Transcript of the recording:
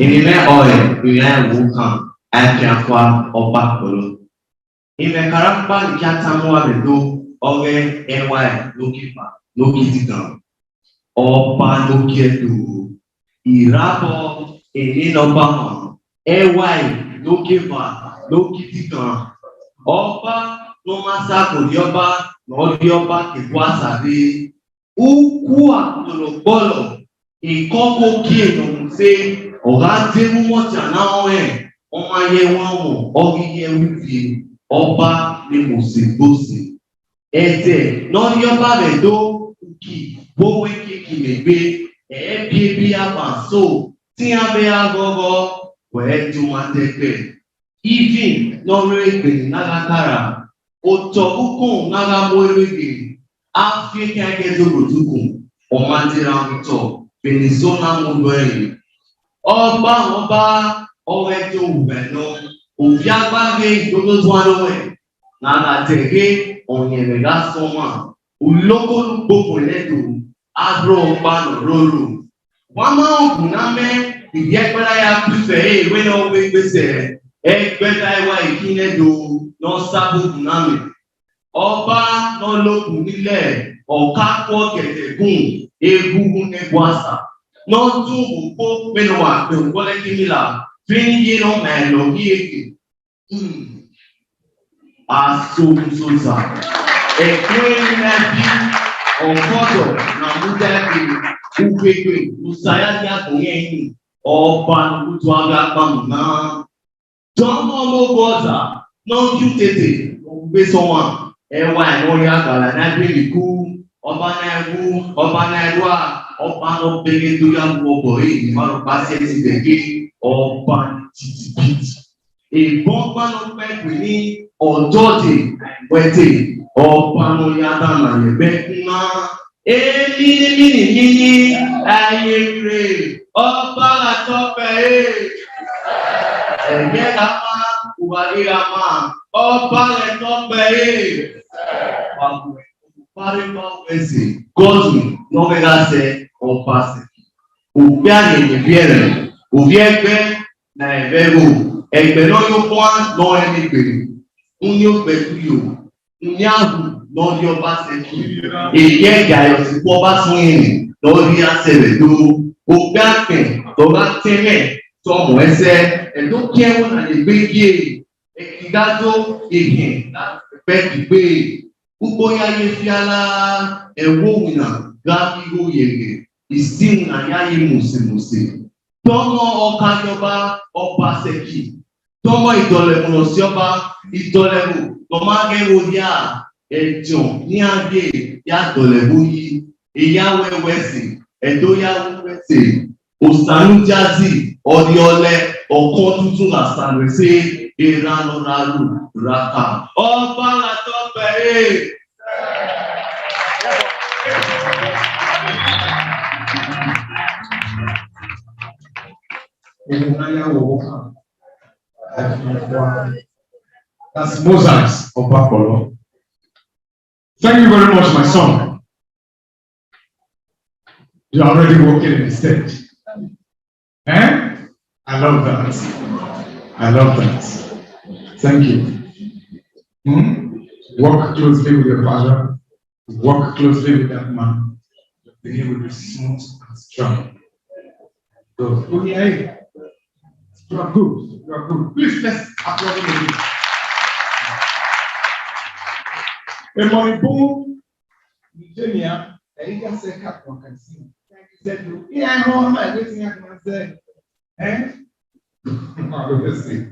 Ìnìlẹ̀ ọ̀rẹ́ ìrìn àwò kan àjàfà Obakpolor. Ìmẹ̀ kàràpà ìjàtàmú àbẹ̀dó ọ̀rẹ́ ẹwà lókèfà lókìtì kan. Ọba lókè ẹ̀dọ̀ ìrábọ̀ èyí lọ́ba kan ẹwà lókèfà lókìtì kan. Ọba ló máa sákòdì ọba lọ́ọ́dí ọba kìkú àṣàbí. Ukwu àtọ̀lọ̀gbọ́lọ̀ ìkọ́kọ́ kí èèyàn ṣe ọ̀gá débú mọ́tì ànáwọ̀ ẹ̀ ọmọ ayé wọn wọ̀ ọ́gígẹ́ wípé ọba ni mo sì gbòsì. Ẹ̀tẹ̀ lọ́ọ́dí ọba rẹ̀ tó kì gbówó kéèkì lè gbé ẹ̀ẹ́bí ebi àpàṣọ tí a bẹ́ agọ́gọ́ wẹ́ẹ́ tí wọ́n tẹ́tẹ́. Even lọ́rọ̀ ègbè nágàkàrà òtọ̀ ukùn nágàmú ewége Africa agẹ́dọ̀gbòdùkùn ọ̀mádìrà ńtọ̀ Venezuela múlò ẹ̀yìn. Ọba ọ̀rẹ́ tó wùbẹ̀ lọ òbí agbáge ìdókòtòwánowẹ̀ nàgàtẹ̀gẹ́ ọ̀nyẹ̀rẹ̀gá sọ́mà olókòlùgbòkò lẹ́dọ̀ àdúrà ọ̀pá lọ́rọ̀. Wọ́n máa ń kùnà mẹ́ ìyẹ́pẹ́lá ya pífẹ́ ìwé náà wé gbèsè ẹgbẹ́ta ẹwà ìkínẹ́dọ̀ náà sábòkù náà mi. Ọba náà lókun nílẹ̀ ọ̀ká pọ̀ gẹ̀dẹ̀gùn egungun ẹgbọ́ àṣà. Náà tún òpó mẹ́nu àgbẹ̀ òkọ́lẹ́ kínílà fi ń yé náà mẹ́lọ yí èké. Àsòkùsòsà ẹ̀kún ẹ̀bí ọ̀fọ́dọ̀ nà múdà ẹ̀kẹ́ ugbègbè usayájá kò yẹ̀yìn ọba nùkútù agbápamù náà. Jọ́mọ́ lóko ọ̀dà náà kí tètè gbé sọ́wọ́n ẹwà ìwọ̀nyí àgbàlá náà gbé ìkú ọba náà wú ọba náà wá ọba náà bẹ̀rẹ̀ tó yà wú ọbọ̀ yìí ní wọn bá ṣe ti bẹ̀gẹ́ ọba tìtìbìtì. Ìbọn gbaná pẹ́ẹ́pì ní ọ̀dọ́dẹ wẹ́tẹ̀ ọba náà yá dáná yẹ̀bẹ́ kúnná. Èmi ní ayé rẹ̀ ọba àtọ́pẹ́ ẹ̀yẹ́ ká máa wàlé ká máa ọba àtọ́pẹ́ Godwin n'ọ̀gàsẹ̀ ọ̀pàṣẹ. Òbí àyẹ̀yẹ̀ bíẹ̀rẹ̀ òbí ẹgbẹ́ na ẹ̀bẹ̀ wò ẹgbẹ́ náà yóò pọ́n náà ẹni gbèrè ń ní òpè kúyò ń ní àgù náà ní ọba ṣẹ́kì èyí ẹ̀gà ayọ̀sìnkú ọba tún ìrìn náà ní àṣẹrẹ̀ tó òbí àpẹ̀ tọ́ba tẹ́lẹ̀ tọmọ ẹsẹ̀ ẹ̀dọ́ kẹ́wọ́n náà lè gbé yé ẹ̀kídájọ́ èhìn láti pẹ́ gbígbé. Ukpo ya yefiala ewowina gabigo yege istin na yayi musimuse. Tọmọ ọkanyọba ọba seki. Tọmọ ìdọlẹ̀mù lọ sí ọba ìdọlẹ̀mù tọmagẹwo ya ẹjọ ní adé ya dọlẹ̀mù yìí ìyáwó ẹwẹsì ẹdọ yáwó ẹwẹsì òsànújàzì ọdíọlẹ ọkọ tuntun àsàrẹsẹ ìranuraru raka ọba àtọpẹ That's Mosis Obakpolor. Thank you very much, my son. You are already walking in the stage. I love that. I love that. Thank you. Work closely with your father. Work closely with that man. Then he will be smooth and strong. So, okay. You are good. You are good. Please let's applaud him again. And my boom, Virginia, I can say, "Cut one can see." Said, "Yeah, I know. I'm waiting. I can say, eh?" Let's see.